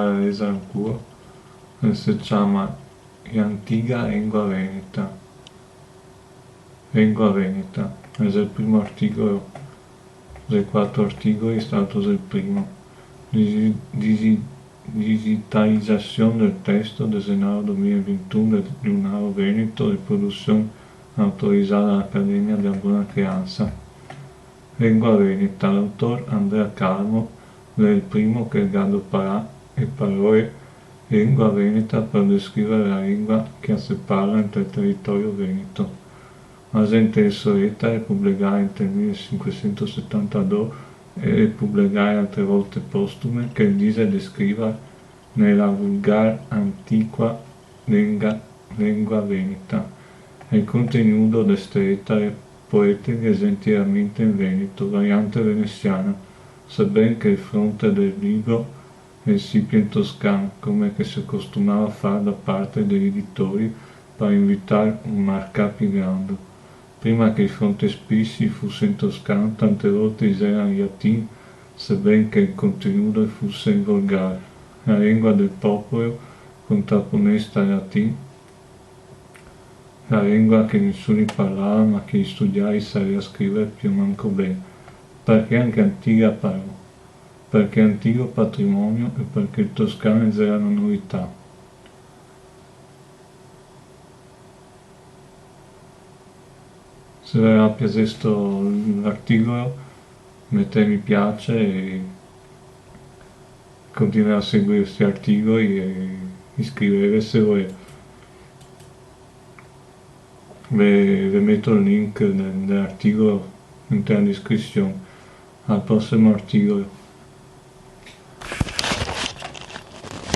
la resa ancora, si chiama Antica Lingua Veneta, è il primo articolo, dei 4 articoli è stato il primo. Digitalización del texto de Senado 2021 del Giornale Veneto de producción autorizada a la Academia de Buona Crianza. Lingua Veneta, l'autor Andrea Calmo è il primo che adoperà le parole lingua veneta per descrivere la lingua che si parla nel territorio veneto. La gente insolita è pubblicata nel 1572 e pubblicata altre volte postume che dice descriva nella vulgar antiqua lingua veneta. Il contenuto descritta è poetica sentiramente in veneto, variante veneziana, sebbene che il fronte del libro è sempre in toscano, come che si costumava a fare da parte degli editori per invitare un marcato più grande. Prima che il frontespizio fosse in toscano, tante volte era in latino, sebbene che il contenuto fosse in volgare. La lingua del popolo, contrapponesta al latino, la lingua che nessuno parlava ma che gli studiari sapevano scrivere più o manco bene, perché anche antica parola, perché antico patrimonio e perché il toscano era una novità. Se vi è piaciuto l'articolo, mettete mi piace e continuate a seguire questi articoli e iscrivetevi se volete. Vi metto il link dell'articolo in descrizione. Al prossimo articolo.